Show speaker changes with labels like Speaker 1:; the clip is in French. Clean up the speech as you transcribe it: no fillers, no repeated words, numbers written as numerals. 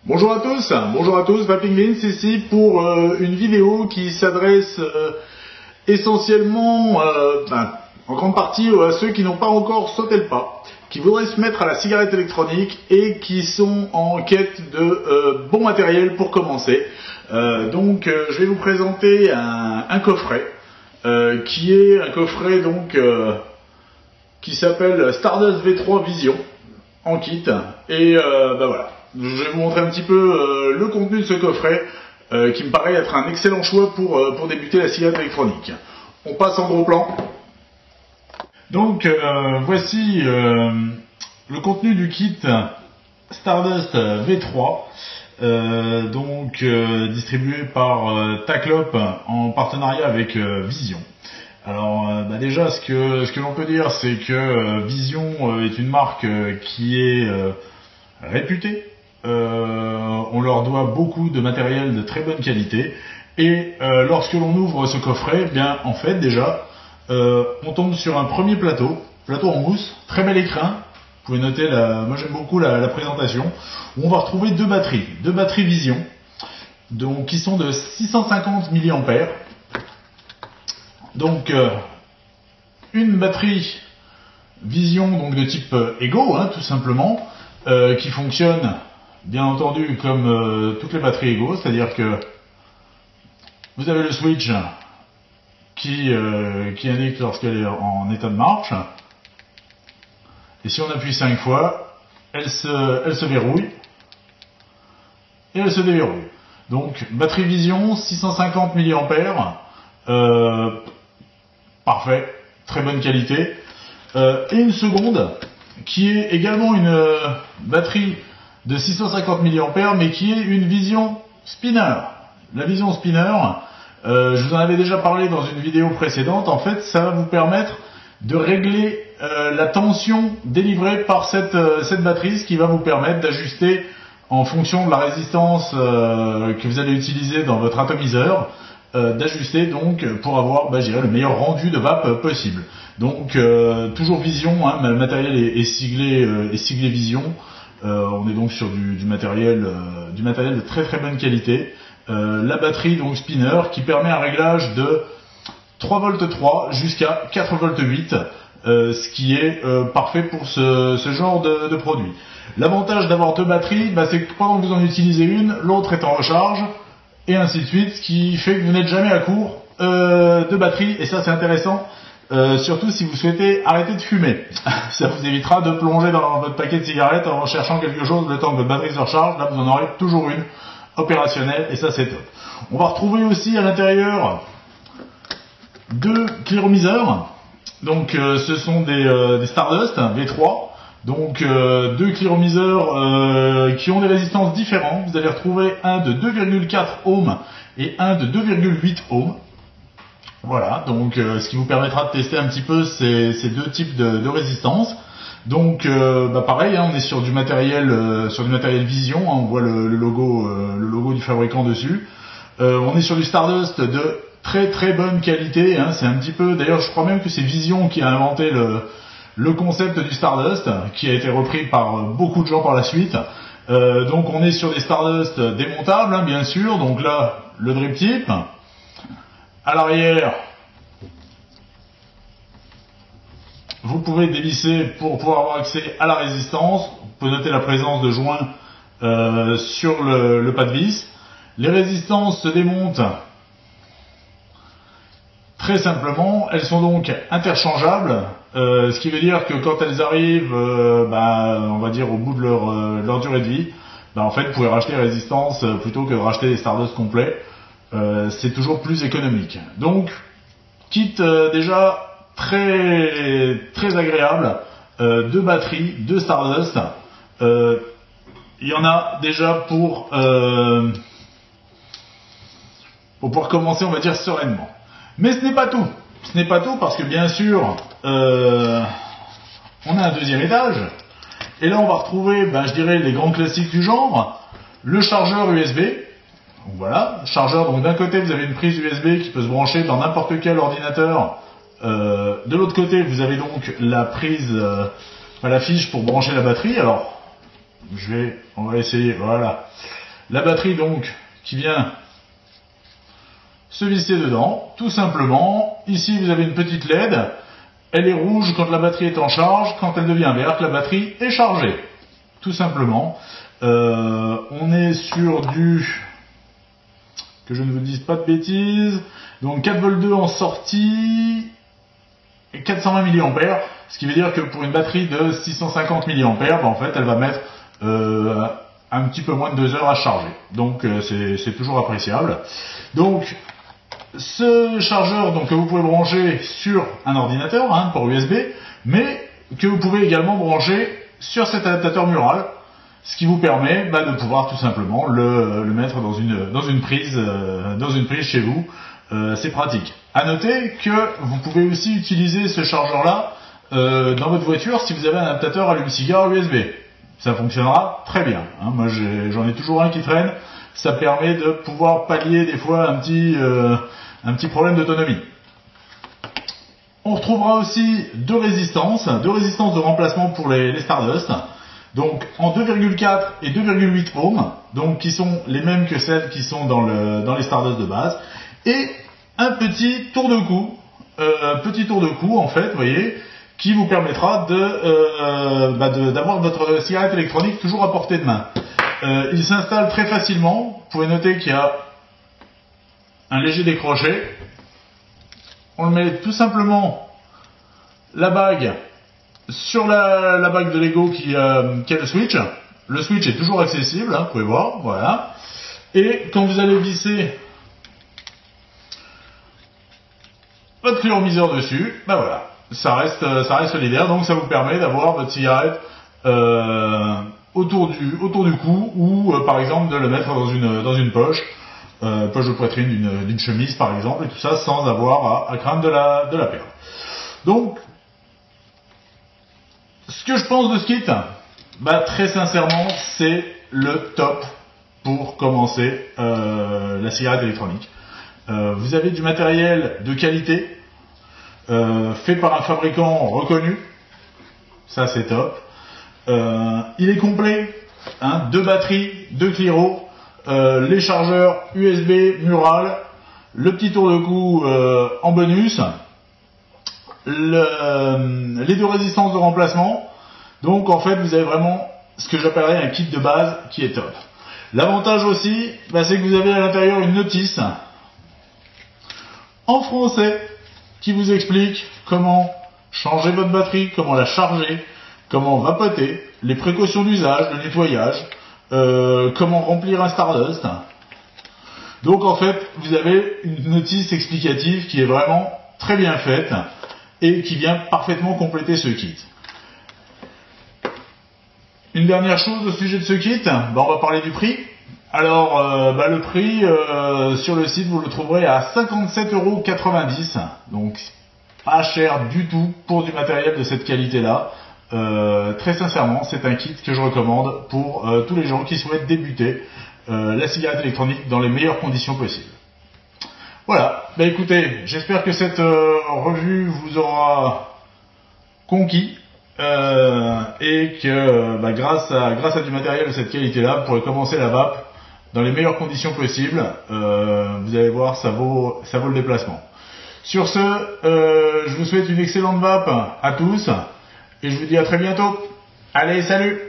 Speaker 1: Bonjour à tous, Vapingvins ici pour une vidéo qui s'adresse essentiellement, en grande partie à ceux qui n'ont pas encore sauté le pas, qui voudraient se mettre à la cigarette électronique et qui sont en quête de bon matériel pour commencer. Je vais vous présenter un coffret qui est un coffret qui s'appelle Stardust V3 Vision en kit et voilà. Je vais vous montrer un petit peu le contenu de ce coffret qui me paraît être un excellent choix pour débuter la cigarette électronique. On passe en gros plan. Donc voici le contenu du kit Stardust V3 distribué par Taclop en partenariat avec Vision. Alors déjà ce que l'on peut dire, c'est que Vision est une marque qui est réputée. On leur doit beaucoup de matériel de très bonne qualité et lorsque l'on ouvre ce coffret, bien en fait déjà on tombe sur un premier plateau en mousse, très bel écrin. Vous pouvez noter, moi j'aime beaucoup la présentation, où on va retrouver deux batteries Vision, donc qui sont de 650 mAh. Donc une batterie Vision donc de type Ego, tout simplement, qui fonctionne bien entendu comme toutes les batteries Ego, c'est-à-dire que vous avez le switch qui indique lorsqu'elle est en état de marche, et si on appuie 5 fois, elle se verrouille et elle se déverrouille. Donc batterie Vision 650 mAh, parfait, très bonne qualité. Et une seconde qui est également une batterie de 650 mAh, mais qui est une Vision Spinner. La Vision Spinner, je vous en avais déjà parlé dans une vidéo précédente. En fait, ça va vous permettre de régler la tension délivrée par cette batterie, ce qui va vous permettre d'ajuster en fonction de la résistance que vous allez utiliser dans votre atomiseur, d'ajuster donc pour avoir le meilleur rendu de vape possible. Donc toujours Vision, le matériel est siglé Vision. On est donc sur du matériel de très très bonne qualité. La batterie donc Spinner qui permet un réglage de 3,3 V jusqu'à 4,8 V, ce qui est parfait pour ce genre de produit. L'avantage d'avoir deux batteries, c'est que pendant que vous en utilisez une, l'autre est en recharge, et ainsi de suite, ce qui fait que vous n'êtes jamais à court de batterie, et ça c'est intéressant, surtout si vous souhaitez arrêter de fumer. Ça vous évitera de plonger dans votre paquet de cigarettes en recherchant quelque chose le temps que votre batterie se recharge. Là vous en aurez toujours une opérationnelle, et ça c'est top. On va retrouver aussi à l'intérieur deux cliromiseurs. Donc ce sont des Stardust V3. Donc deux cliromiseurs qui ont des résistances différentes. Vous allez retrouver un de 2,4 ohms et un de 2,8 ohms. Voilà, donc ce qui vous permettra de tester un petit peu ces deux types de résistance. Donc pareil, on est sur du matériel Vision, on voit le logo du fabricant dessus. On est sur du Stardust de très très bonne qualité, c'est un petit peu, d'ailleurs je crois même que c'est Vision qui a inventé le concept du Stardust, qui a été repris par beaucoup de gens par la suite. Donc on est sur des Stardust démontables, bien sûr. Donc là, le drip tip. À l'arrière, vous pouvez dévisser pour pouvoir avoir accès à la résistance. Vous pouvez noter la présence de joints sur le pas de vis. Les résistances se démontent très simplement. Elles sont donc interchangeables, ce qui veut dire que quand elles arrivent, on va dire au bout de leur durée de vie, en fait, vous pouvez racheter les résistances plutôt que de racheter les Stardust complets. C'est toujours plus économique. Donc, kit déjà très très agréable, deux batteries, deux Stardust. Il y en a déjà pour pouvoir commencer, on va dire, sereinement. Mais ce n'est pas tout. Ce n'est pas tout parce que bien sûr, on a un deuxième étage. Et là, on va retrouver, je dirais, les grands classiques du genre. Le chargeur USB. Donc voilà, chargeur. Donc d'un côté, vous avez une prise USB qui peut se brancher dans n'importe quel ordinateur. De l'autre côté, vous avez donc la prise, la fiche pour brancher la batterie. Alors, On va essayer, voilà. La batterie donc qui vient se visser dedans, tout simplement. Ici vous avez une petite LED, elle est rouge quand la batterie est en charge, quand elle devient verte, la batterie est chargée. Tout simplement. On est sur du, que je ne vous dise pas de bêtises, donc 4,2 V en sortie, et 420 mAh, ce qui veut dire que pour une batterie de 650 mAh, en fait elle va mettre un petit peu moins de 2 heures à charger. Donc c'est toujours appréciable. Donc ce chargeur donc, que vous pouvez brancher sur un ordinateur, hein, port USB, mais que vous pouvez également brancher sur cet adaptateur mural, ce qui vous permet de pouvoir tout simplement le mettre dans une prise chez vous. C'est pratique. À noter que vous pouvez aussi utiliser ce chargeur-là dans votre voiture si vous avez un adaptateur allume-cigare USB. Ça fonctionnera très bien. Hein. Moi j'en ai toujours un qui traîne. Ça permet de pouvoir pallier des fois un petit problème d'autonomie. On retrouvera aussi deux résistances de remplacement pour les Stardust. Donc en 2,4 et 2,8 ohms, donc qui sont les mêmes que celles qui sont dans les Stardust de base, et un petit tour de cou, en fait, vous voyez, qui vous permettra d'avoir votre cigarette électronique toujours à portée de main. Il s'installe très facilement. Vous pouvez noter qu'il y a un léger décroché. On le met tout simplement la bague sur la bague de Lego qui a le switch. Le switch est toujours accessible, hein, vous pouvez voir, voilà. Et quand vous allez visser votre climatiseur dessus, voilà, ça reste solidaire, donc ça vous permet d'avoir votre cigarette autour du cou, ou par exemple de le mettre dans une poche de poitrine d'une chemise par exemple, et tout ça sans avoir à craindre de la perdre. Donc, ce que je pense de ce kit, très sincèrement, c'est le top pour commencer la cigarette électronique. Vous avez du matériel de qualité, fait par un fabricant reconnu, ça c'est top. Il est complet, hein, 2 batteries, 2 Cliro, les chargeurs USB mural, le petit tour de cou en bonus, les 2 résistances de remplacement. Donc en fait vous avez vraiment ce que j'appellerais un kit de base qui est top. L'avantage aussi, c'est que vous avez à l'intérieur une notice en français qui vous explique comment changer votre batterie, comment la charger, comment vapoter, les précautions d'usage, le nettoyage, comment remplir un Stardust. Donc en fait, vous avez une notice explicative qui est vraiment très bien faite et qui vient parfaitement compléter ce kit. Une dernière chose au sujet de ce kit, on va parler du prix. Alors, le prix sur le site, vous le trouverez à 57,90 €. Donc, pas cher du tout pour du matériel de cette qualité-là. Très sincèrement, c'est un kit que je recommande pour tous les gens qui souhaitent débuter la cigarette électronique dans les meilleures conditions possibles. Voilà, écoutez, j'espère que cette revue vous aura conquis et que grâce à du matériel de cette qualité-là, vous pourrez commencer la vape dans les meilleures conditions possibles. Vous allez voir, ça vaut le déplacement. Sur ce, je vous souhaite une excellente vape à tous et je vous dis à très bientôt. Allez, salut!